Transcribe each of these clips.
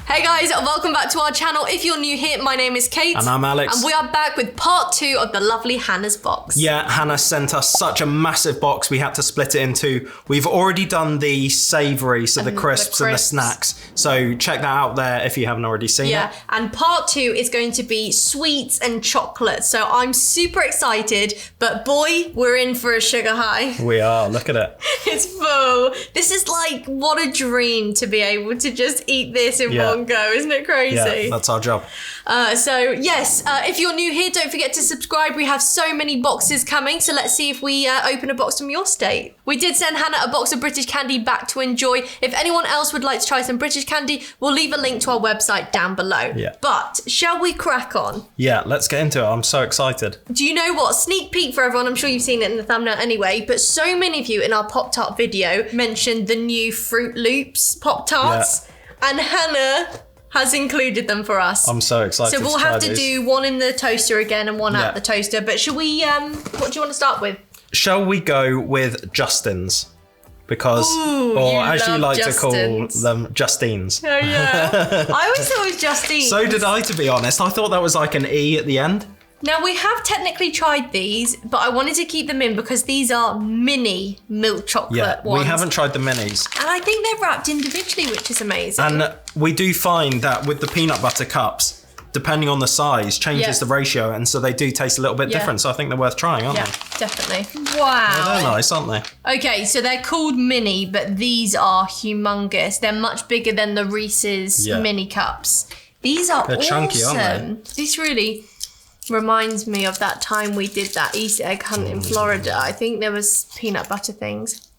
Hey guys, welcome back to our channel. If you're new here, my name is Kate. And I'm Alex. And we are back with part 2 of the lovely Hannah's box. Yeah, Hannah sent us such a massive box, we had to split it in two. We've already done the savoury, so the crisps and the snacks. So check that out there if you haven't already seen it. Yeah, and part 2 is going to be sweets and chocolate. So I'm super excited, but boy, we're in for a sugar high. We are, look at it. It's full. This is like, what a dream to be able to just eat this in one go, isn't it crazy? Yeah, that's our job. So yes, if you're new here, don't forget to subscribe. We have so many boxes coming, so let's see if we open a box from your state. We did send Hannah a box of British candy back to enjoy. If anyone else would like to try some British candy, we'll leave a link to our website down below. Yeah. But shall we crack on? Yeah, let's get into it. I'm so excited. Do you know what? Sneak peek for everyone. I'm sure you've seen it in the thumbnail anyway, but so many of you in our Pop-Tart video mentioned the new Fruit Loops Pop-Tarts, and Hannah has included them for us. I'm so excited. So we'll have to do one in the toaster again and one at the toaster. But shall we, what do you want to start with? Shall we go with Justin's? Because, or as you like to call them, Justines. Oh yeah. I always thought it was Justine. So did I, to be honest. I thought that was like an E at the end. Now, we have technically tried these, but I wanted to keep them in because these are mini milk chocolate ones. We haven't tried the minis. And I think they're wrapped individually, which is amazing. And we do find that with the peanut butter cups, depending on the size, changes the ratio, and so they do taste a little bit different, so I think they're worth trying, aren't they? Yeah, definitely. Wow. Yeah, they're nice, aren't they? Okay, so they're called mini, but these are humongous. They're much bigger than the Reese's mini cups. These are They're chunky, aren't they? This really reminds me of that time we did that Easter egg hunt in Florida. I think there was peanut butter things.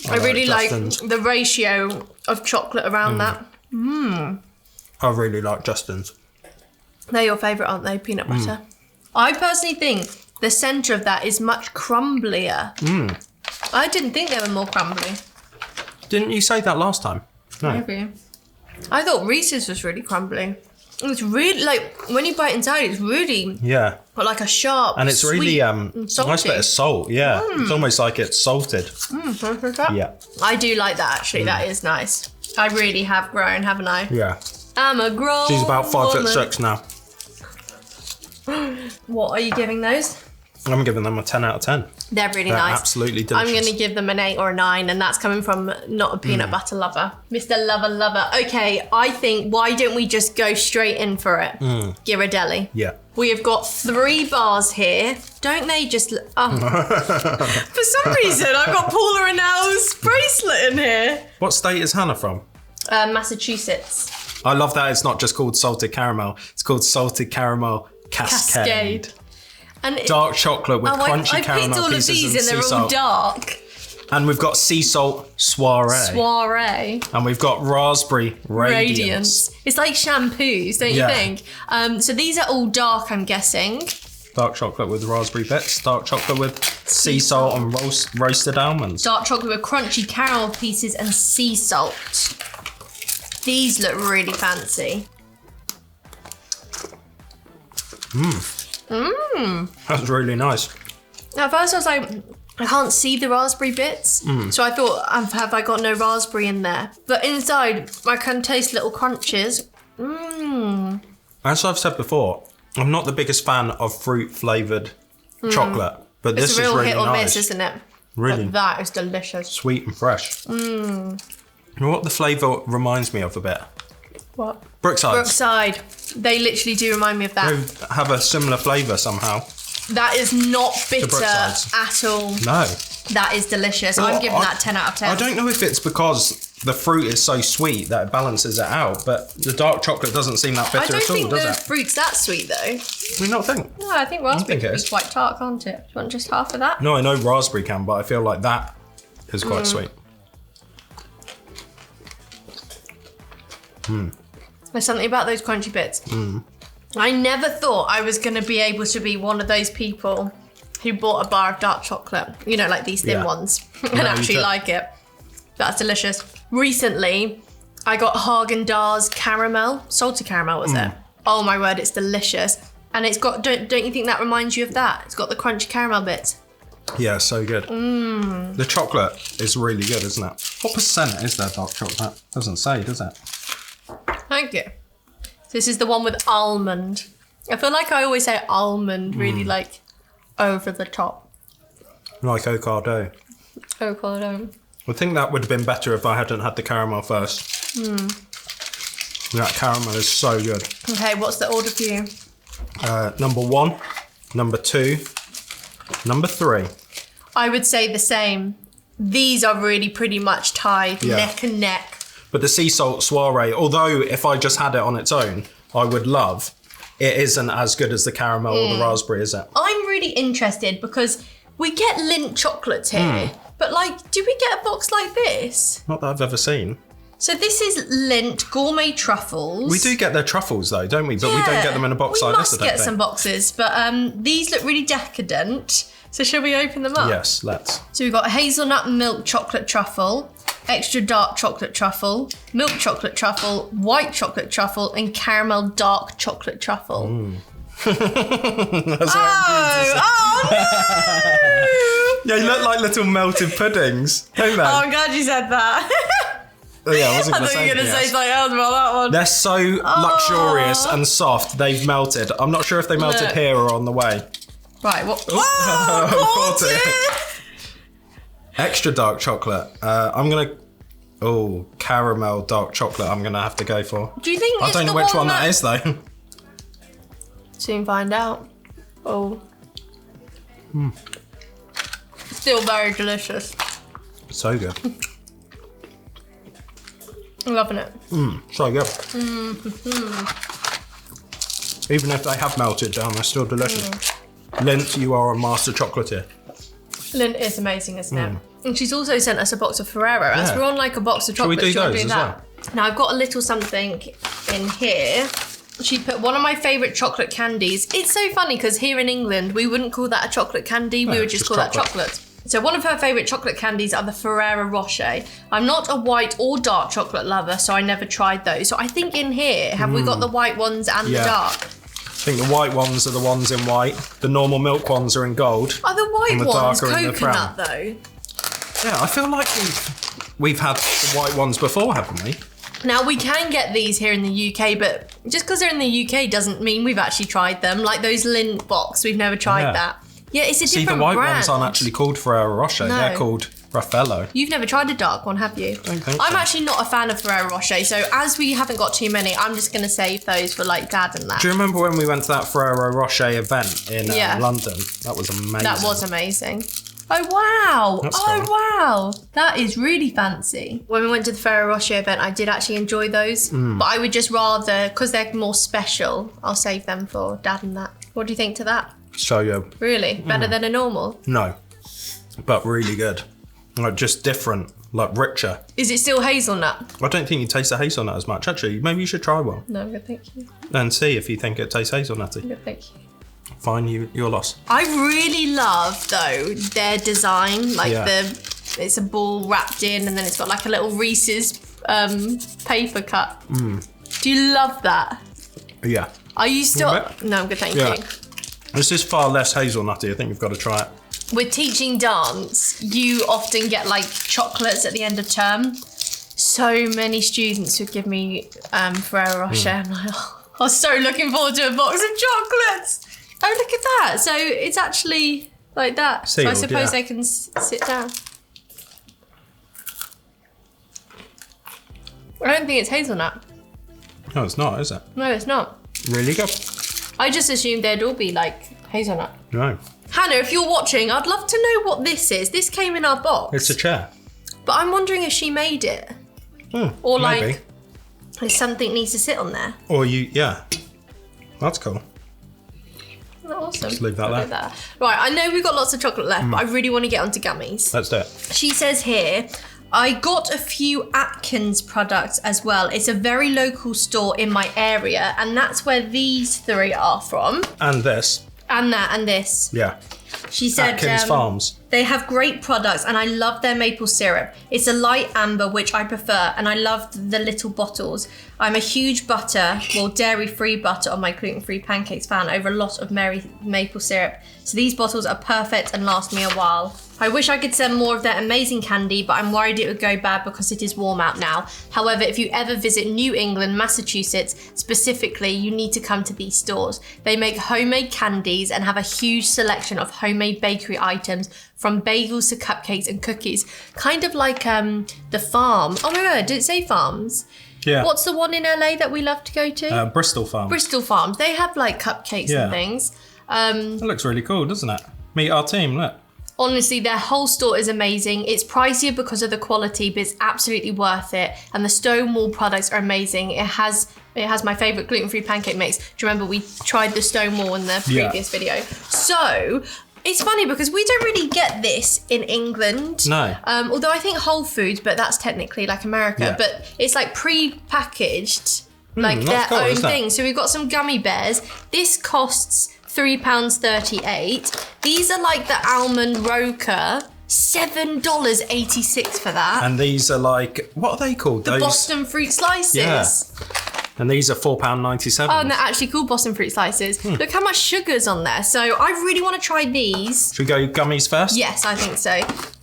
I really like the ratio of chocolate around that. I really like Justin's. They're your favourite, aren't they? Peanut butter. I personally think the centre of that is much crumblier. I didn't think they were more crumbly. Didn't you say that last time? No. Maybe. I thought Reese's was really crumbly. It's really, like, when you bite inside, it's really got like a sharp, and it's really salty. nice bit of salt. Yeah, it's almost like it's salted. Yeah, I do like that actually. That is nice. I really have grown, haven't I? Yeah. I'm a grown She's about 5'6" now. What are you giving those? I'm giving them a 10 out of 10. They're really They're nice. absolutely delicious. I'm going to give them an 8 or a 9, and that's coming from not a peanut butter lover. Mr. Lover. Okay, I think, why don't we just go straight in for it? Ghirardelli. Yeah. We have got 3 bars here. Don't they just... Oh. For some reason, I've got Paula and Al's bracelet in here. What state is Hannah from? Massachusetts. I love that it's not just called salted caramel. It's called salted caramel cascade. And dark chocolate with crunchy caramel picked all pieces of these and and they're sea all salt. dark. And we've got sea salt soiree. And we've got raspberry radiance. It's like shampoos, don't you think? So these are all dark, I'm guessing. Dark chocolate with raspberry bits. Dark chocolate with sea salt and roasted almonds. Dark chocolate with crunchy caramel pieces and sea salt. These look really fancy. That's really nice. At first I was like, I can't see the raspberry bits. So I thought, have I got no raspberry in there? But inside, I can taste little crunches. As I've said before, I'm not the biggest fan of fruit flavoured chocolate, but this is really nice. It's a real hit or miss, isn't it? Really. But that is delicious. Sweet and fresh. You know what the flavour reminds me of a bit? What? Brookside. They literally do remind me of that. They have a similar flavour somehow. That is not bitter at all. No. That is delicious. I'm giving that 10 out of 10. I don't know if it's because the fruit is so sweet that it balances it out, but the dark chocolate doesn't seem that bitter at all, does it? I don't think the fruit's that sweet, though. Do you not think? No, I think raspberry can be quite tart, can't it? Do you want just half of that? No, I know raspberry can, but I feel like that is quite sweet. There's something about those crunchy bits. I never thought I was going to be able to be one of those people who bought a bar of dark chocolate, you know, like these thin ones, and actually like it. That's delicious. Recently, I got Haagen-Dazs caramel, salted caramel was it? Oh my word, it's delicious. And it's got, don't you think that reminds you of that? It's got the crunchy caramel bits. Yeah, so good. The chocolate is really good, isn't it? What percent is there dark chocolate? Doesn't say, does it? Thank you. This is the one with almond. I feel like I always say almond really like over the top. Like Ocado. Ocado. I think that would have been better if I hadn't had the caramel first. That caramel is so good. Okay, what's the order for you? Number 1, number 2, number 3. I would say the same. These are really pretty much tied neck and neck. But the sea salt soiree, although if I just had it on its own, I would love, it isn't as good as the caramel or the raspberry, is it? I'm really interested because we get Lindt chocolates here, but like, do we get a box like this? Not that I've ever seen. So this is Lindt gourmet truffles. We do get their truffles though, don't we? But we don't get them in a box like this, I don't think. We must get some boxes, but these look really decadent. So shall we open them up? Yes, let's. So we've got hazelnut milk chocolate truffle, extra dark chocolate truffle, milk chocolate truffle, white chocolate truffle, and caramel dark chocolate truffle. That's Oh no! Yeah, you look like little melted puddings, don't they? Oh, I'm glad you said that. Oh, yeah, I wasn't I going to thought say you were going to say anything else. something else about that one. They're so luxurious and soft, they've melted. I'm not sure if they melted Look. here or on the way. Right, what? Oh, Caught it! Extra dark chocolate. I'm going to... Oh, caramel dark chocolate I'm going to have to go for. Do you think I it's don't know the which one that is, though. Soon find out. Oh. Still very delicious. So good. I'm loving it. So good. Even if they have melted down, they're still delicious. Lindt, you are a master chocolatier. Lindt is amazing, isn't it? And she's also sent us a box of Ferrero. As we're on like a box of Shall we chocolates, do do you want those to do as that? Now I've got a little something in here. She put one of my favourite chocolate candies. It's so funny because here in England, we wouldn't call that a chocolate candy. We would just call that chocolate. So one of her favourite chocolate candies are the Ferrero Rocher. I'm not a white or dark chocolate lover, so I never tried those. So I think in here, have we got the white ones and the dark? I think the white ones are the ones in white. The normal milk ones are in gold. Are the white And the ones darker in the brown. coconut though? Yeah, I feel like we've had the white ones before, haven't we? Now we can get these here in the UK, but just because they're in the UK doesn't mean we've actually tried them. Like those Lindt box, we've never tried that. Yeah, it's a different See, the white brand. ones aren't actually called Ferrero Rocher. No. They're called Raffaello. You've never tried a dark one, have you? Don't think I'm so. actually not a fan of Ferrero Rocher, so as we haven't got too many, I'm just going to save those for like Dad and that. Do you remember when we went to that Ferrero Rocher event in Yeah. London? That was amazing. That was amazing. Oh wow! That's oh fun. wow! That is really fancy. When we went to the Ferrero Rocher event, I did actually enjoy those, but I would just rather, because they're more special, I'll save them for Dad and that. What do you think to that? So good. Really? Better than a normal? No, but really good. Like just different, like richer. Is it still hazelnut? I don't think you taste the hazelnut as much. Actually, maybe you should try one No, I'm good, thank you. and see if you think it tastes hazelnutty. Good, thank you. Fine, your loss. I really love though their design, like it's a ball wrapped in, and then it's got like a little Reese's paper cut. Do you love that? Yeah. Are you still? bit. No, I'm good, thank Yeah. you. This is far less hazelnutty. I think you've got to try it. With teaching dance, you often get like chocolates at the end of term. So many students would give me Ferrero Rocher. I'm like, oh, I was so looking forward to a box of chocolates. Oh, look at that. So it's actually like that. So I Sealed, suppose yeah. they can sit down. I don't think it's hazelnut. No, it's not, is it? No, it's not. Really good. I just assumed they'd all be like hazelnut. No. Hannah, if you're watching, I'd love to know what this is. This came in our box. It's a chair. But I'm wondering if she made it. Or like, if something needs to sit on there. Or yeah. That's cool. Isn't that awesome? Just leave that I'll there. do Right, I know we've got lots of chocolate left, but I really want to get onto gummies. Let's do it. She says here, I got a few Atkins products as well. It's a very local store in my area, and that's where these three are from. And this. And that and this. Yeah. She said Atkins Farms. They have great products and I love their maple syrup. It's a light amber, which I prefer, and I love the little bottles. I'm a huge butter, dairy-free butter on my gluten-free pancakes fan over a lot of maple syrup. So these bottles are perfect and last me a while. I wish I could send more of their amazing candy, but I'm worried it would go bad because it is warm out now. However, if you ever visit New England, Massachusetts, specifically, you need to come to these stores. They make homemade candies and have a huge selection of homemade bakery items, from bagels to cupcakes and cookies. Kind of like the farm. Oh my God, did it say farms? Yeah. What's the one in LA that we love to go to? Bristol Farm. Bristol Farms. They have like cupcakes and things. That looks really cool, doesn't it? Meet our team, look. Honestly, their whole store is amazing. It's pricier because of the quality, but it's absolutely worth it. And the Stonewall products are amazing. It has my favourite gluten-free pancake mix. Do you remember we tried the Stonewall in the previous video? So it's funny because we don't really get this in England. No. Although I think Whole Foods, but that's technically like America. Yeah. But it's like pre-packaged, like their own thing. So we've got some gummy bears. This costs £3.38. These are like the almond roca, $7.86 for that. And these are like, what are they called? The Boston fruit slices. Yeah. And these are £4.97. Oh, and they're actually called Boston fruit slices. Look how much sugar's on there. So I really want to try these. Should we go gummies first? Yes, I think so.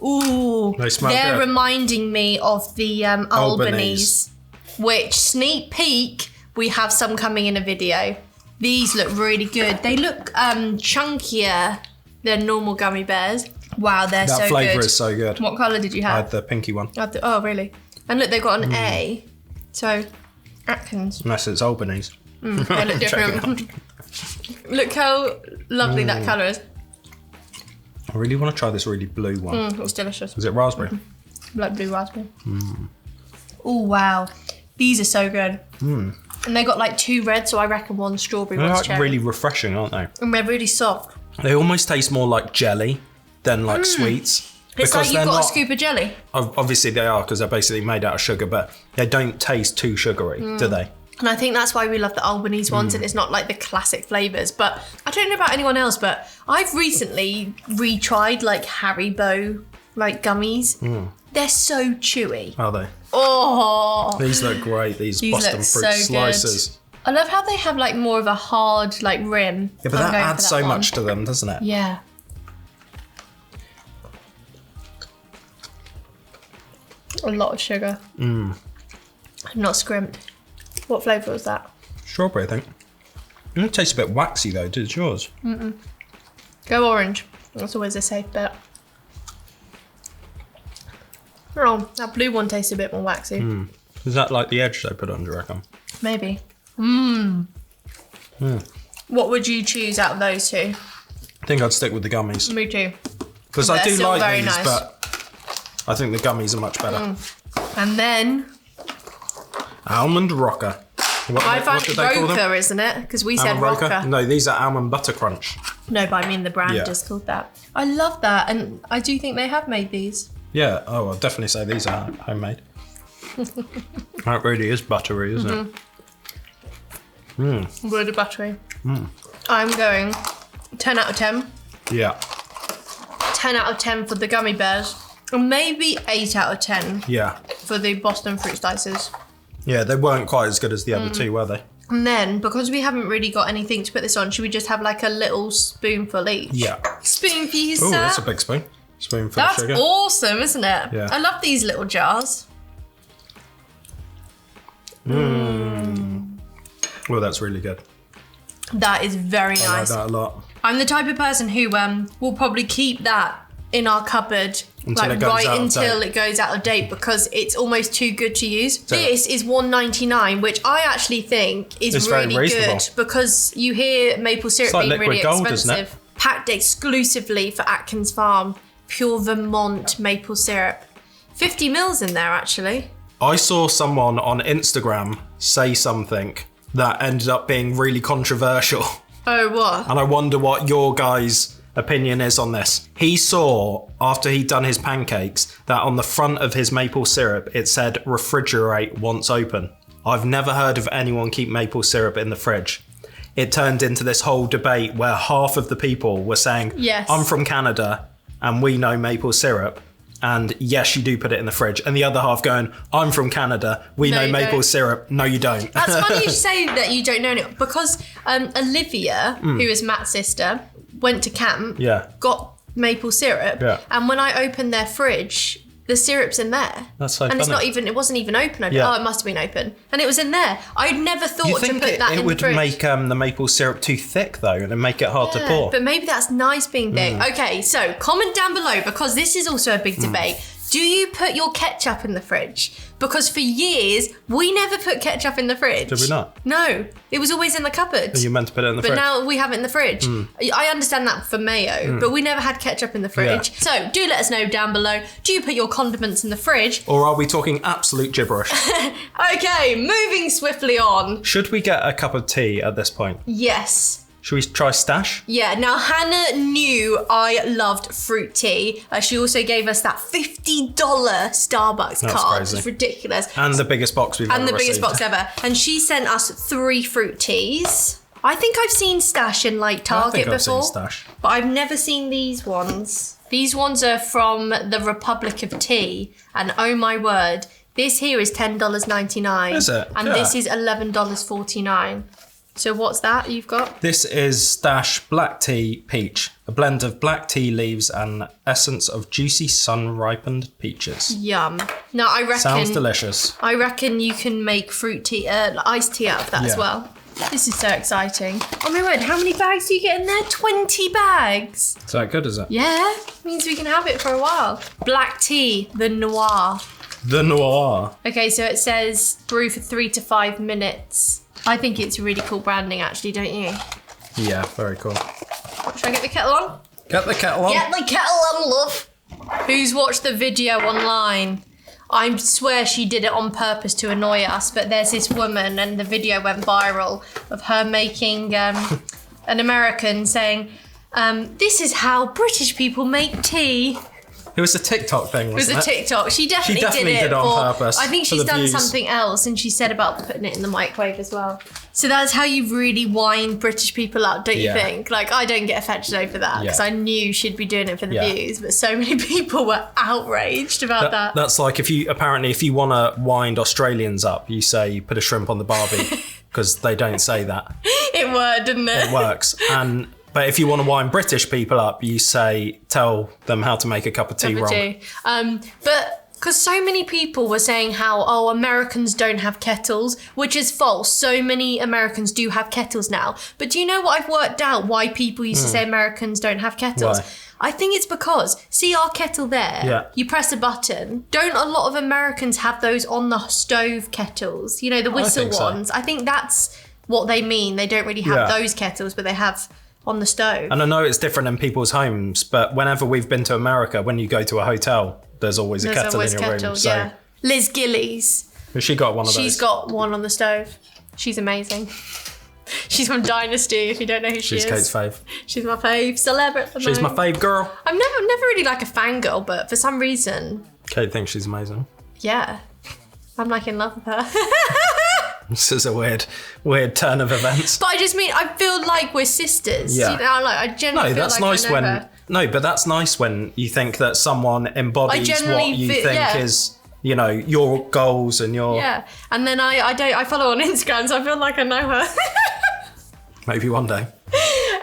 Ooh, They smell they're good. reminding me of the Albanese, which, sneak peek, we have some coming in a video. These look really good. They look chunkier than normal gummy bears. Wow, they're so good. That flavour is so good. What colour did you I have? had the pinky one. Oh, really? And look, they've got an A. So, Atkins. Unless it's Albanese. They look different. Look how lovely that colour is. I really want to try this really blue one. It's delicious. Is it raspberry? Like blue raspberry. Oh, wow. These are so good. And they got like 2 red, so I reckon 1 strawberry, They're 1 like cherry. really refreshing, aren't they? And they're really soft. They almost taste more like jelly than like sweets. It's like you've got a scoop of jelly. Obviously they are, because they're basically made out of sugar, but they don't taste too sugary, do they? And I think that's why we love the Albanese ones, and it's not like the classic flavours. But I don't know about anyone else, but I've recently retried like Haribo like gummies. They're so chewy. Are they? Oh, These look great, these Boston look fruit so slices. good. I love how they have like more of a hard like rim. Yeah, but that adds so much to them, doesn't it? Yeah. A lot of sugar. I'm not scrimped. What flavour was that? Strawberry, I think. It tastes a bit waxy though, did yours? Go orange. That's always a safe bet. Oh, that blue one tastes a bit more waxy. Is that like the edge they put on, do you reckon? Maybe. What would you choose out of those two? I think I'd stick with the gummies. Me too. Because I They're do still like very these, nice. but I think the gummies are much better. And then Almond Rocker. I What find did they call them? Roca, isn't it? Because we said Almond Roca. No, these are Almond Butter Crunch. No, but I mean the brand Yeah. is called that. I love that, and I do think they have made these. Yeah, oh, I'll definitely say these are homemade. That really is buttery, isn't it? Wood of battery. I'm going 10 out of 10. Yeah. 10 out of 10 for the gummy bears. And maybe 8 out of 10 Yeah. for the Boston fruit slices. Yeah, they weren't quite as good as the other two, were they? And then, because we haven't really got anything to put this on, should we just have like a little spoonful each? Yeah. Spoon for you, Oh, sir. that's a big spoon. Spoonful of That's sugar. awesome, isn't it? Yeah. I love these little jars. Oh, that's really good. That is very I like nice. that a lot. I'm the type of person who will probably keep that in our cupboard Until like it goes right out of until date. it goes out of date because it's almost too good to use. So- This is $1.99, which I actually think is It's very really reasonable. good because you hear maple syrup like being really liquid gold, isn't it? expensive. Packed exclusively for Atkins Farm, pure Vermont maple syrup. 50 mils in there actually. I saw someone on Instagram say something that ended up being really controversial. Oh, what? And I wonder what your guys' opinion is on this. He saw, after he'd done his pancakes, that on the front of his maple syrup, it said refrigerate once open. I've never heard of anyone keep maple syrup in the fridge. it turned into this whole debate where half of the people were saying, yes, I'm from Canada and we know maple syrup. And yes, you do put it in the fridge. And the other half going, I'm from Canada. We know maple syrup. No, you don't. That's funny you say that you don't know it, because Olivia, who is Matt's sister, went to camp, got maple syrup. Yeah. And when I opened their fridge, the syrup's in there. That's so funny. And it wasn't even open. Oh, it must have been open. And it was in there. I'd never thought to put that in the fridge. It would make the maple syrup too thick though, and make it hard to pour. But maybe that's nice being thick. Okay, so comment down below, because this is also a big debate. Do you put your ketchup in the fridge? Because for years, we never put ketchup in the fridge. Did we not? No, it was always in the cupboard. You meant to put it in the fridge. But now we have it in the fridge. I understand that for mayo, but we never had ketchup in the fridge. Yeah. So do let us know down below. Do you put your condiments in the fridge? Or are we talking absolute gibberish? Okay, moving swiftly on. Should we get a cup of tea at this point? Yes. Should we try Stash? Yeah, now Hannah knew I loved fruit tea. She also gave us that $50 Starbucks card. Crazy. It's ridiculous. And the biggest box we've ever received. And the biggest box ever. And she sent us 3 fruit teas. I think I've seen Stash in like Target before. I've seen Stash. But I've never seen these ones. These ones are from the Republic of Tea. And oh my word, this here is $10.99. Is it? And this is $11.49. So what's that you've got? This is Stash Black Tea Peach, a blend of black tea leaves and essence of juicy sun-ripened peaches. Yum. Now I reckon... Sounds delicious. I reckon you can make fruit tea, iced tea out of that as well. This is so exciting. Oh my word, how many bags do you get in there? 20 bags. Is that good, is it? Yeah, means we can have it for a while. Black tea, the noir. The noir. Okay, so it says brew for 3 to 5 minutes. I think it's really cool branding, actually, don't you? Yeah, very cool. Should I get the kettle on? Get the kettle on. Get the kettle on, love. Who's watched the video online? I swear she did it on purpose to annoy us, but there's this woman, and the video went viral, of her making an American saying, this is how British people make tea. It was a TikTok thing, wasn't it? It was a TikTok. She definitely did it on purpose. I think she's done something else, and she said about putting it in the microwave as well. So that's how you really wind British people up, don't you think? Like, I don't get affected over that, because I knew she'd be doing it for the views, but so many people were outraged about that. That's like if you want to wind Australians up, you say you put a shrimp on the barbie, because they don't say that. It worked, didn't it? It works. But if you want to wind British people up, you say, tell them how to make a cup of tea wrong. But because so many people were saying how, Americans don't have kettles, which is false. So many Americans do have kettles now. But do you know what I've worked out why people used to say Americans don't have kettles? Why? I think it's because, see our kettle there? Yeah. You press a button. Don't a lot of Americans have those on the stove kettles? You know, the whistle ones. I think that's what they mean. They don't really have those kettles, but they have... on the stove. And I know it's different in people's homes, but whenever we've been to America, when you go to a hotel, there's always a kettle in your room. So Liz Gillies. She got one of those. She's got one on the stove. She's amazing. She's from Dynasty, if you don't know who she is. She's Kate's fave. She's my fave celeb. She's my fave girl. I'm never really like a fangirl, but for some reason... Kate thinks she's amazing. Yeah. I'm like in love with her. This is a weird turn of events. But I just mean, I feel like we're sisters. Yeah. You know, I genuinely feel like nice I know her. No, but that's nice when you think that someone embodies what you think is, you know, your goals and your... Yeah, and then I follow on Instagram, so I feel like I know her. Maybe one day.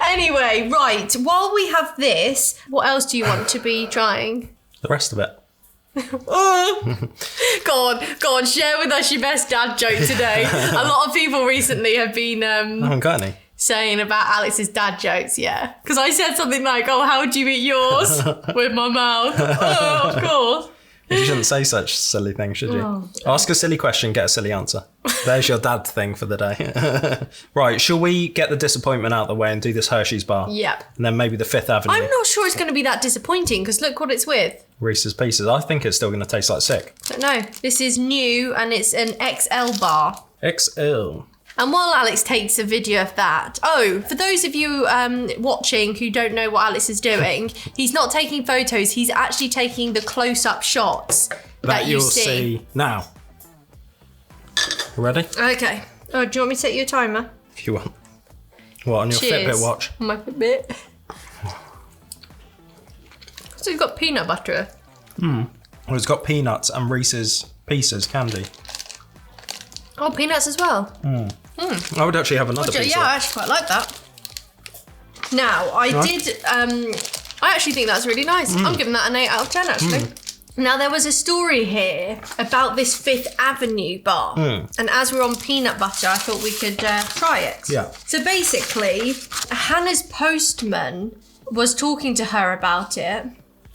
Anyway, right, while we have this, what else do you want to be trying? The rest of it. Go on, share with us your best dad joke today. A lot of people recently have been I haven't got any. Saying about Alex's dad jokes, because I said something like, how would you eat yours? With my mouth. Oh, of course. You shouldn't say such silly things, should you? Ask a silly question, get a silly answer. There's your dad thing for the day. Right, shall we get the disappointment out of the way and do this Hershey's bar? Yep. And then maybe the Fifth Avenue. I'm not sure it's going to be that disappointing, because look what it's with. Reese's Pieces. I think it's still going to taste like sick. But no, this is new, and it's an XL bar. XL. And while Alex takes a video of that, for those of you watching who don't know what Alex is doing, he's not taking photos, he's actually taking the close-up shots that you'll see now. You ready? Okay. Oh, do you want me to set you a timer? If you want. What, on your Cheers. Fitbit watch? On my Fitbit. So you've got peanut butter. Well, it's got peanuts and Reese's Pieces candy. Oh, peanuts as well. I would actually have another piece. Yeah, I actually quite like that. Now, I actually think that's really nice. I'm giving that an 8 out of 10, actually. Now, there was a story here about this Fifth Avenue bar. And as we're on peanut butter, I thought we could try it. Yeah. So basically, Hannah's postman was talking to her about it.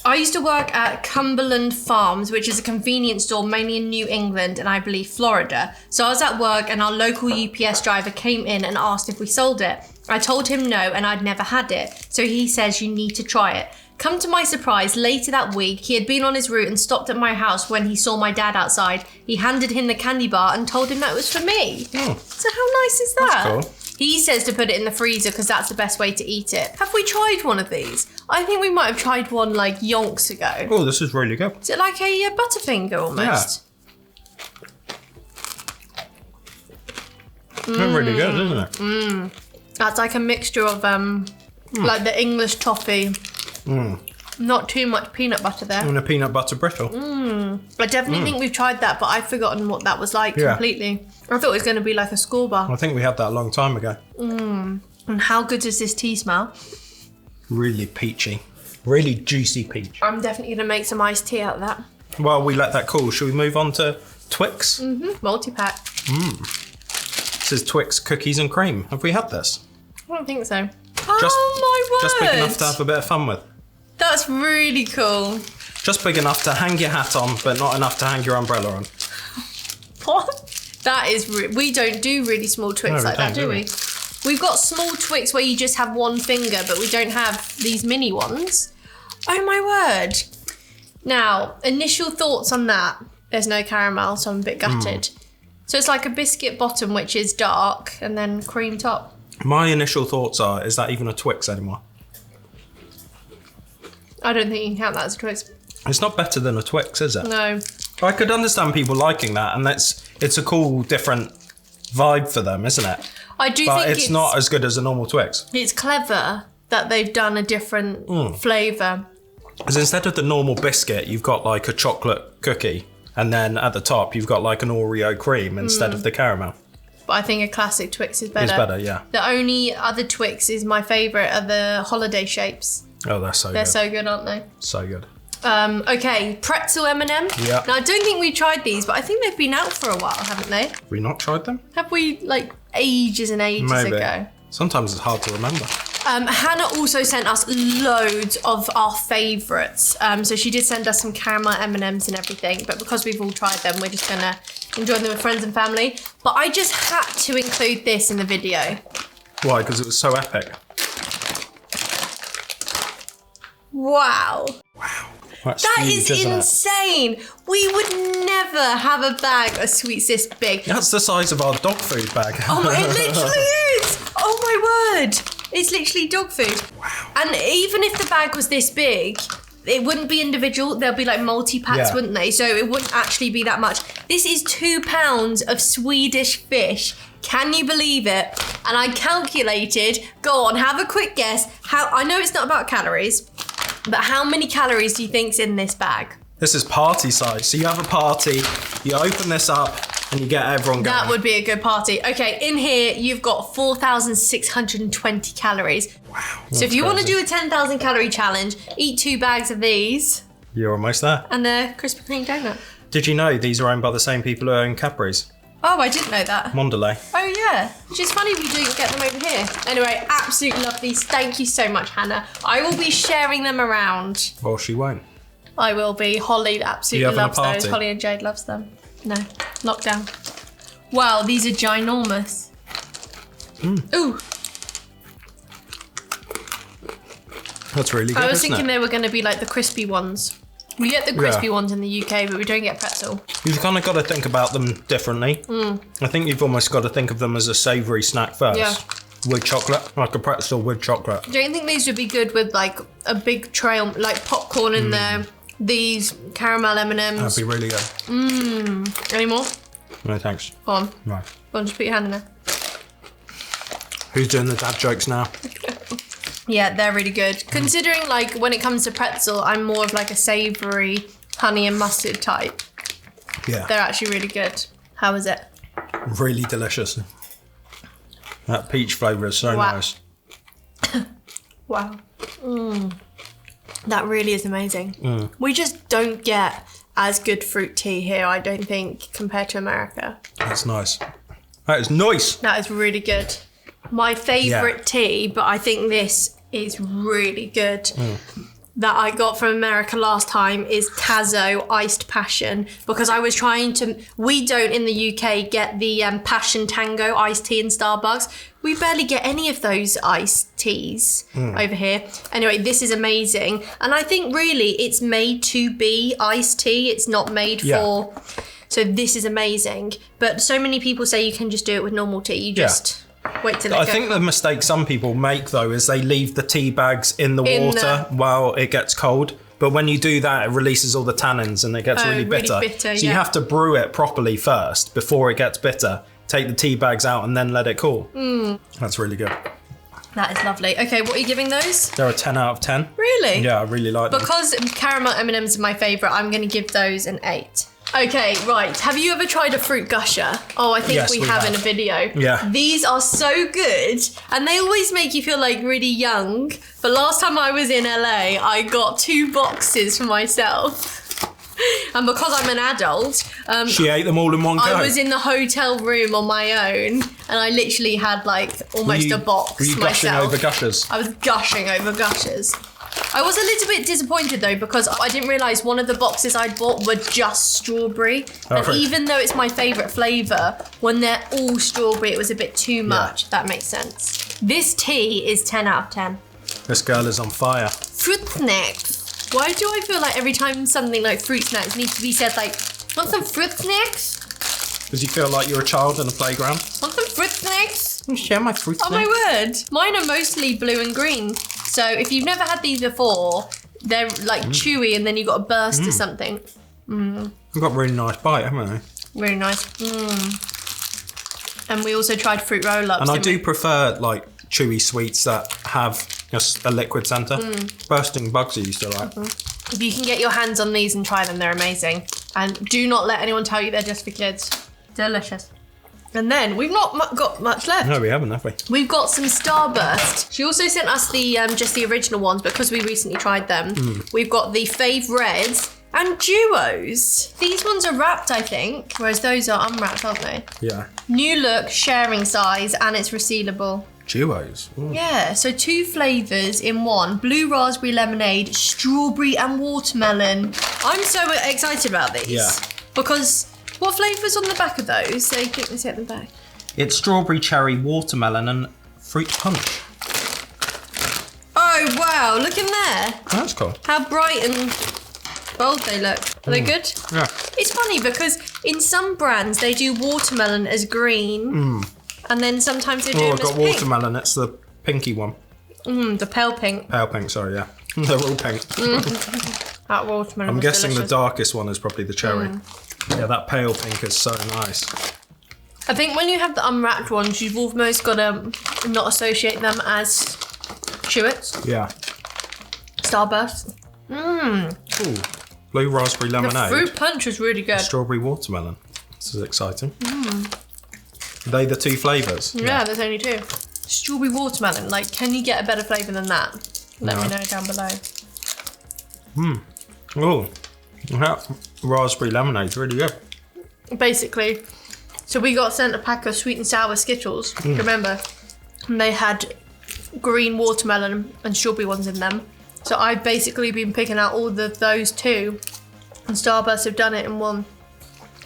I used to work at Cumberland Farms, which is a convenience store mainly in New England and I believe Florida. So I was at work and our local UPS driver came in and asked if we sold it. I told him no and I'd never had it. So he says you need to try it. Come to my surprise, later that week, he had been on his route and stopped at my house when he saw my dad outside. He handed him the candy bar and told him that it was for me. So how nice is that? That's cool. He says to put it in the freezer because that's the best way to eat it. Have we tried one of these? I think we might have tried one like yonks ago. Oh, this is really good. Is it like a Butterfinger almost? Yeah. It's really good, isn't it? That's like a mixture of like the English toffee. Not too much peanut butter there. And a peanut butter brittle. I definitely think we've tried that, but I've forgotten what that was like completely. I thought it was going to be like a score bar. I think we had that a long time ago. And how good does this tea smell? Really peachy. Really juicy peach. I'm definitely going to make some iced tea out of that. While we let that cool, should we move on to Twix? Multi-pack. This is Twix cookies and cream. Have we had this? I don't think so. Just, oh my word! Just big enough to have a bit of fun with. That's really cool. Just big enough to hang your hat on, but not enough to hang your umbrella on. What? That is... we don't do really small Twix like that, do we? We've got small Twix where you just have one finger, but we don't have these mini ones. Oh my word. Now, initial thoughts on that. There's no caramel, so I'm a bit gutted. So it's like a biscuit bottom, which is dark, and then cream top. My initial thoughts are, is that even a Twix anymore? I don't think you can count that as a Twix. It's not better than a Twix, is it? No. I could understand people liking that, and it's a cool, different vibe for them, isn't it? I do think it's not as good as a normal Twix. It's clever that they've done a different flavour. Because instead of the normal biscuit, you've got like a chocolate cookie, and then at the top you've got like an Oreo cream instead of the caramel. But I think a classic Twix is better. It's better, yeah. The only other Twix is my favourite are the holiday shapes. Oh, they're so good. They're so good, aren't they? So good. Okay, pretzel M&M. Yeah. Now, I don't think we tried these, but I think they've been out for a while, haven't they? Have we not tried them? Have we, like, ages and ages ago? Sometimes it's hard to remember. Hannah also sent us loads of our favourites. So she did send us some caramel M&Ms and everything, but because we've all tried them, we're just going to enjoy them with friends and family. But I just had to include this in the video. Why? Because it was so epic. Wow. Wow. That's That huge, is isn't insane. It? We would never have a bag of sweets this big. That's the size of our dog food bag. Oh my, it literally is. Oh my word. It's literally dog food. Wow. And even if the bag was this big, it wouldn't be individual. There'll be like multi-packs, wouldn't they? So it wouldn't actually be that much. This is 2 pounds of Swedish fish. Can you believe it? And I calculated, go on, have a quick guess. I know it's not about calories, but how many calories do you think's in this bag? This is party size. So you have a party, you open this up, and you get everyone going. That would be a good party. Okay, in here, you've got 4,620 calories. Wow. So if you want to do a 10,000 calorie challenge, eat 2 bags of these. You're almost there. And a Krispy Kreme donut. Did you know these are owned by the same people who own Cadbury's? Oh, I didn't know that. Mondelez. Oh, yeah. Which is funny we didn't get them over here. Anyway, absolutely love these. Thank you so much, Hannah. I will be sharing them around. Well, she won't. I will be. Holly absolutely loves having a those. party? Holly and Jade loves them. No, lockdown. Wow, these are ginormous. Ooh. That's really good, I was isn't thinking it? they were going to be like the crispy ones. We get the crispy ones in the UK, but we don't get pretzel. You've kind of got to think about them differently. I think you've almost got to think of them as a savoury snack first. Yeah. With chocolate, like a pretzel with chocolate. Don't you think these would be good with like a big tray, like popcorn in there? These caramel M&Ms. That'd be really good. Any more? No, thanks. Go on. Right. Go on, just put your hand in there. Who's doing the dad jokes now? Yeah, they're really good. Considering, like, when it comes to pretzel, I'm more of like a savoury honey and mustard type. Yeah. They're actually really good. How is it? Really delicious. That peach flavour is so nice. Wow. That really is amazing. We just don't get as good fruit tea here, I don't think, compared to America. That's nice. That is nice. That is really good. My favourite tea, but I think this is really good, that I got from America last time is Tazo Iced Passion, because I was trying to... We don't in the UK get the Passion Tango iced tea in Starbucks. We barely get any of those iced teas over here. Anyway, this is amazing. And I think really it's made to be iced tea. It's not made for... So this is amazing. But so many people say you can just do it with normal tea. You just... Wait till it goes. I think the mistake some people make though is they leave the tea bags in the water while it gets cold. But when you do that, it releases all the tannins and it gets really bitter. So you have to brew it properly first before it gets bitter. Take the tea bags out and then let it cool. That's really good. That is lovely. Okay, what are you giving those? They're a 10 out of 10. Really? Yeah, I really like them. Because caramel M&Ms are my favourite, I'm going to give those an 8. Okay, right. Have you ever tried a fruit gusher? Oh, I think we have in a video. Yeah. These are so good, and they always make you feel like really young. But last time I was in LA, I got 2 boxes for myself. And because I'm an adult... she ate them all in one go. I was in the hotel room on my own, and I literally had like almost a box myself. Were you gushing over gushers? I was gushing over gushers. I was a little bit disappointed though, because I didn't realise one of the boxes I'd bought were just strawberry. And even though it's my favourite flavour, when they're all strawberry, it was a bit too much. That makes sense. This tea is 10 out of 10. This girl is on fire. Fruit snacks. Why do I feel like every time something like fruit snacks needs to be said like, want some fruit snacks? Because you feel like you're a child in a playground? Want some fruit snacks? Can you share my fruit snacks? Oh my word. Mine are mostly blue and green. So if you've never had these before, they're like chewy and then you've got a burst or something. They've got a really nice bite, haven't they? Really nice. And we also tried fruit roll-ups. And I do prefer like chewy sweets that have just a liquid centre. Bursting bugs are used to like. If you can get your hands on these and try them, they're amazing. And do not let anyone tell you they're just for kids. Delicious. And then we've not got much left. No, we haven't, have we? We've got some Starburst. She also sent us the just the original ones because we recently tried them. We've got the Fave Reds and Duos. These ones are wrapped, I think, whereas those are unwrapped, aren't they? Yeah. New look, sharing size, and it's resealable. Duos. Ooh. Yeah, so 2 flavours in one. Blue raspberry lemonade, strawberry and watermelon. I'm so excited about these. Yeah. Because... What flavour's on the back of those? So you think they at the back. It's strawberry, cherry, watermelon, and fruit punch. Oh wow! Look in there. Oh, that's cool. How bright and bold they look. Are they good? Yeah. It's funny because in some brands they do watermelon as green, and then sometimes they do them I've as got pink. watermelon. It's the pinky one. The pale pink. Pale pink. Sorry, yeah. They're all pink. That watermelon. I'm guessing delicious. the darkest one is probably the cherry. Yeah, that pale pink is so nice. I think when you have the unwrapped ones, you've almost got to not associate them as Chewits. Yeah. Starburst. Ooh. Blue raspberry lemonade. The fruit punch is really good. Strawberry watermelon. This is exciting. Are they the 2 flavours? Yeah, there's only 2. Strawberry watermelon. Like, can you get a better flavour than that? Let me know down below. Oh, that raspberry lemonade's really good. Basically, so we got sent a pack of sweet and sour Skittles. Remember, and they had green watermelon and strawberry ones in them. So I've basically been picking out all of those 2, and Starburst have done it in one.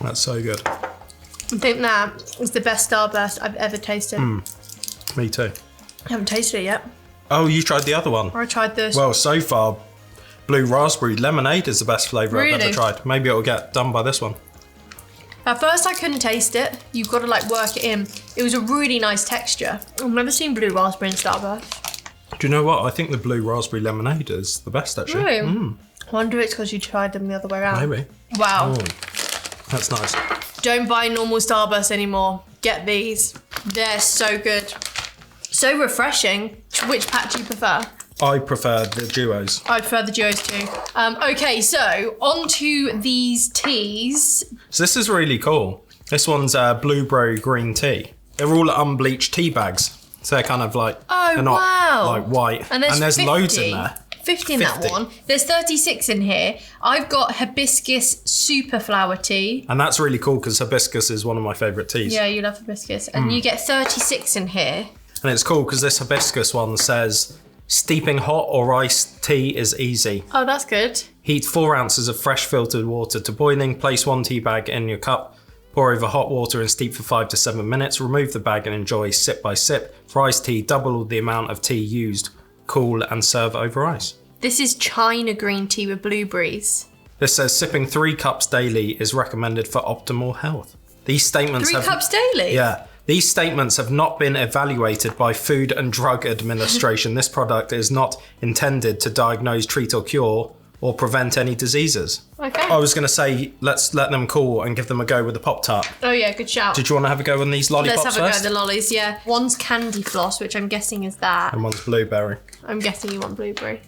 That's so good. I think that is the best Starburst I've ever tasted. Me too. I haven't tasted it yet. Oh, you tried the other one? Or I tried this. Well, so far, blue raspberry lemonade is the best flavour I've ever Really? tried. Maybe it'll get done by this one. At first I couldn't taste it. You've got to like work it in. It was a really nice texture. I've never seen blue raspberry in Starburst. Do you know what? I think the blue raspberry lemonade is the best actually. Really? I wonder it's because you tried them the other way around. Maybe. Wow. Oh, that's nice. Don't buy normal Starburst anymore. Get these. They're so good. So refreshing. Which pack do you prefer? I prefer the duos. I prefer the duos too. Okay, so on to these teas. So this is really cool. This one's blueberry green tea. They're all unbleached tea bags. So they're kind of like, they're not like white. And there's 50, loads in there. 50 in that one. There's 36 in here. I've got hibiscus super flower tea. And that's really cool because hibiscus is one of my favourite teas. Yeah, you love hibiscus. And you get 36 in here. And it's cool because this hibiscus one says, steeping hot or iced tea is easy. Oh, that's good. Heat 4 ounces of fresh filtered water to boiling. Place 1 tea bag in your cup. Pour over hot water and steep for 5 to 7 minutes. Remove the bag and enjoy sip by sip. For iced tea, double the amount of tea used. Cool and serve over ice. This is China green tea with blueberries. This says sipping 3 cups daily is recommended for optimal health. These statements 3 cups daily? Yeah. These statements have not been evaluated by Food and Drug Administration. This product is not intended to diagnose, treat or cure or prevent any diseases. Okay. I was going to say, let's let them cool and give them a go with the Pop-Tart. Oh yeah, good shout. Did you want to have a go on these lollipops Let's have a first? go at the lollies, yeah. One's candy floss, which I'm guessing is that. And one's blueberry. I'm guessing you want blueberry.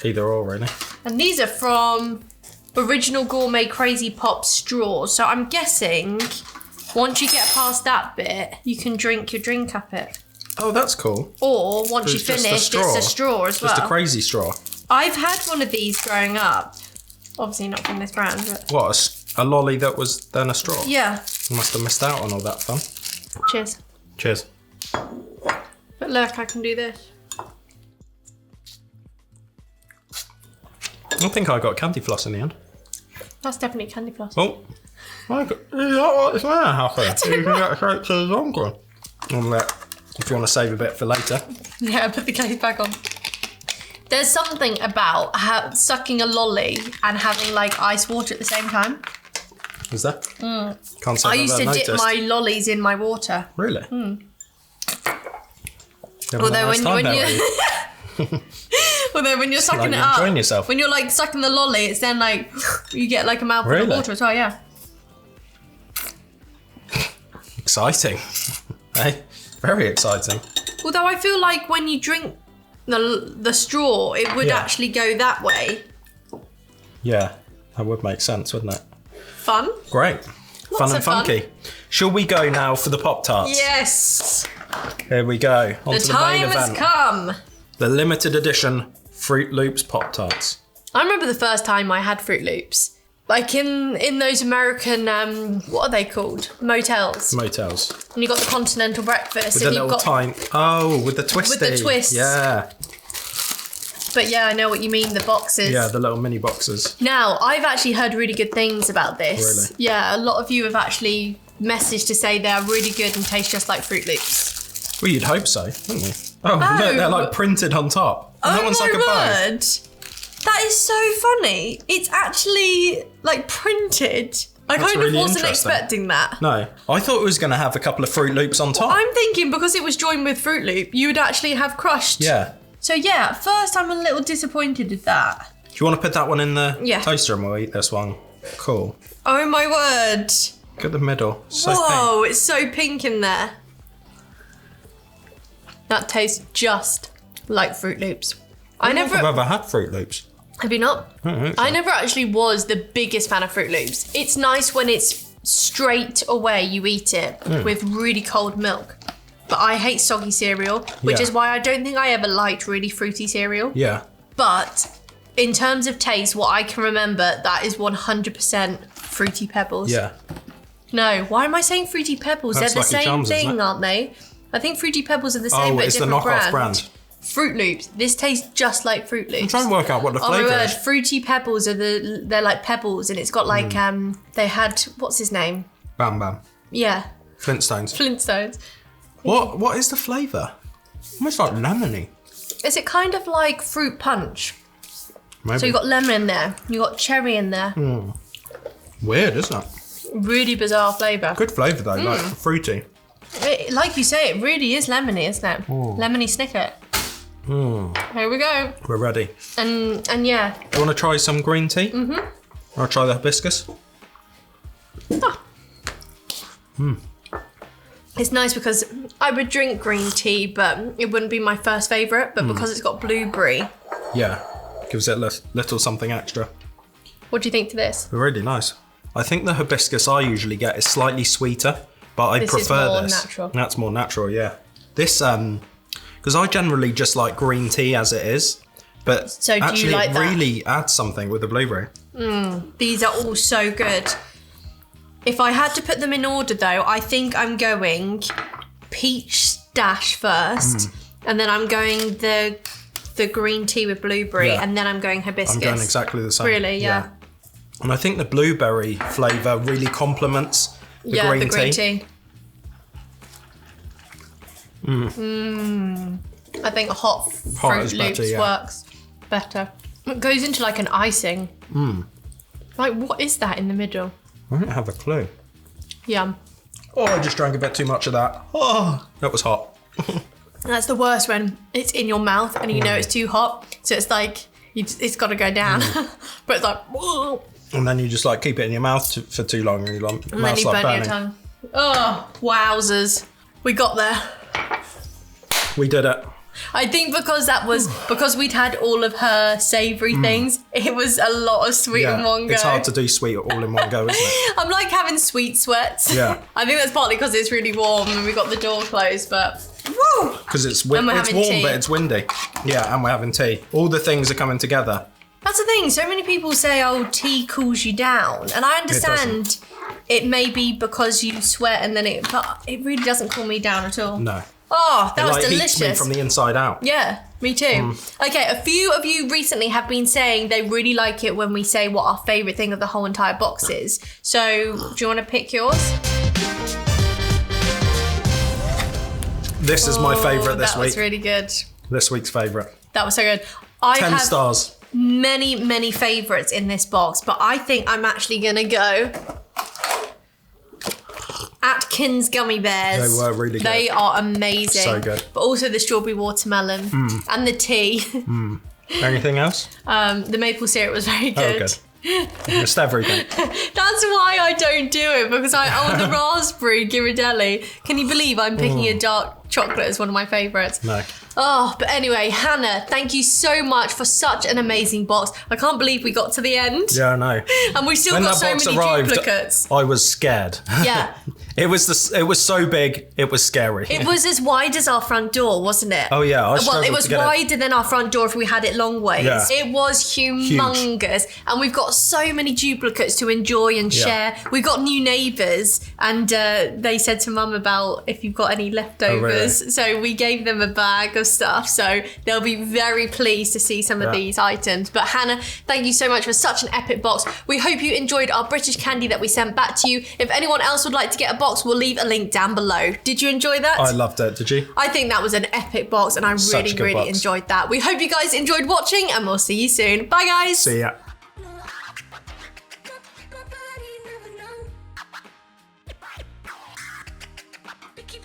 Either or, really. And these are from Original Gourmet Crazy Pop straws. So I'm guessing once you get past that bit, you can drink your drink up it. Oh, that's cool. Or once you finish, it's a straw as well. Just a crazy straw. I've had one of these growing up. Obviously not from this brand, but... What, a lolly that was then a straw? Yeah. You must have missed out on all that fun. Cheers. Cheers. But look, I can do this. I think I got candy floss in the end. That's definitely candy floss. Oh. Is that what's going to happen? You can get straight to the long one. If you want to save a bit for later. Yeah, put the case back on. There's something about sucking a lolly and having like ice water at the same time. Is that? Can't say I used to dip my lollies in my water. Really? Although when you're sucking it up, enjoying yourself. when you're like sucking the lolly, it's then like you get like a mouthful of water as well. Yeah. Exciting. Hey, very exciting. Although I feel like when you drink the straw, it would actually go that way. Yeah, that would make sense, wouldn't it? Fun. Great. Fun and funky. Shall we go now for the Pop-Tarts? Yes. Here we go. On The to the main time has event. come. The limited edition Fruit Loops Pop-Tarts. I remember the first time I had Fruit Loops. Like in those American, what are they called? Motels. Motels. And you got the continental breakfast. With and the little tiny... Oh, with the twisty. With the twists. Yeah. But yeah, I know what you mean, the boxes. Yeah, the little mini boxes. Now, I've actually heard really good things about this. Really? Yeah, a lot of you have actually messaged to say they are really good and taste just like Fruit Loops. Well, you'd hope so, wouldn't you? Oh, look, they're like printed on top. And that one's like a bow. That is so funny. It's actually like printed. I That's kind of really wasn't interesting. expecting that. No, I thought it was going to have a couple of Fruit Loops on top. I'm thinking because it was joined with Fruit Loop, you would actually have crushed. Yeah. So yeah, at first I'm a little disappointed with that. Do you want to put that one in the Yeah. toaster and we'll eat this one? Cool. Oh my word. Look at the middle. So Whoa, pink. it's so pink in there. That tastes just like Fruit Loops. I don't think I've ever had Fruit Loops. Have you not? I don't think so. I never actually was the biggest fan of Fruit Loops. It's nice when it's straight away you eat it with really cold milk. But I hate soggy cereal, which is why I don't think I ever liked really fruity cereal. Yeah. But in terms of taste, what I can remember, that is 100% Fruity Pebbles. Yeah. No, why am I saying Fruity Pebbles? That's They're the Lucky same Charms, isn't thing, it? aren't they? I think Fruity Pebbles are the same, but it's the different knockoff brand. Fruit Loops. This tastes just like Fruit Loops. I'm trying to work out what the Oh my flavour word, is. Fruity Pebbles are they're like pebbles, and it's got like they had, what's his name? Bam Bam. Yeah, Flintstones. Flintstones. What is the flavour? Almost like lemony. Is it kind of like fruit punch? Maybe. So you got lemon in there, you got cherry in there. Weird, isn't it? Really bizarre flavour. Good flavour though, like fruity. Like you say, it really is lemony, isn't it? Lemony snicket. Here we go. We're ready. And yeah. Do you want to try some green tea? Mm-hmm. I'll try the hibiscus. It's nice because I would drink green tea, but it wouldn't be my first favourite. But because it's got blueberry. Yeah, gives it a little something extra. What do you think to this? They're really nice. I think the hibiscus I usually get is slightly sweeter, but I prefer this. Natural. That's more natural, yeah. This, because I generally just like green tea as it is, but so do actually you like it really adds something with the blueberry. These are all so good. If I had to put them in order though, I think I'm going peach dash first, and then I'm going the green tea with blueberry, and then I'm going hibiscus. I'm going exactly the same. Really, yeah. And I think the blueberry flavour really complements the green tea. I think hot Fruit Loops works better. It goes into like an icing. Like, what is that in the middle? I don't have a clue. Yum. Oh, I just drank a bit too much of that. Oh, that was hot. That's the worst when it's in your mouth and you know it's too hot. So it's like, it's got to go down. But it's like, whoa. And then you just like keep it in your mouth for too long and your mouth's like burn burning. your tongue. Oh, wowzers. We got there. We did it. I think because we'd had all of her savoury things, it was a lot of sweet in one go. It's hard to do sweet all in one go, isn't it? I'm like having sweet sweats. Yeah. I think that's partly because it's really warm and we got the door closed, but woo! Because it's warm, but it's windy. Yeah, and we're having tea. All the things are coming together. That's the thing. So many people say, "Oh, tea cools you down," and I understand it may be because you sweat and then but it really doesn't cool me down at all. No. Oh, that was delicious. Heats me from the inside out. Yeah, me too. Okay, a few of you recently have been saying they really like it when we say what our favourite thing of the whole entire box is. So, do you want to pick yours? This is my favourite this week. That was really good. This week's favourite. That was so good. I 10 have stars. Many favourites in this box, but I think I'm actually going to go Atkins gummy bears. They were really good. They are amazing. So good. But also the strawberry watermelon and the tea. Anything else? The maple syrup was very good. Oh, good. Just everything. That's why I don't do it, because the raspberry Ghirardelli. Can you believe I'm picking a dark chocolate as one of my favourites? No. Oh, but anyway, Hannah, thank you so much for such an amazing box. I can't believe we got to the end. Yeah, I know. And we've still got so many duplicates. I was scared. Yeah. It was so big, it was scary. It was as wide as our front door, wasn't it? Oh yeah, it was wider than our front door if we had it long ways. Yeah. It was humongous. Huge. And we've got so many duplicates to enjoy and share. We've got new neighbours, and they said to Mum about if you've got any leftovers. Oh, really? So we gave them a bag of stuff. So they'll be very pleased to see some of these items. But Hannah, thank you so much for such an epic box. We hope you enjoyed our British candy that we sent back to you. If anyone else would like to get a box, we'll leave a link down below. Did you enjoy that? I loved it. Did you? I think that was an epic box, and I really enjoyed that. We hope you guys enjoyed watching, and we'll see you soon. Bye, guys. See ya. Keep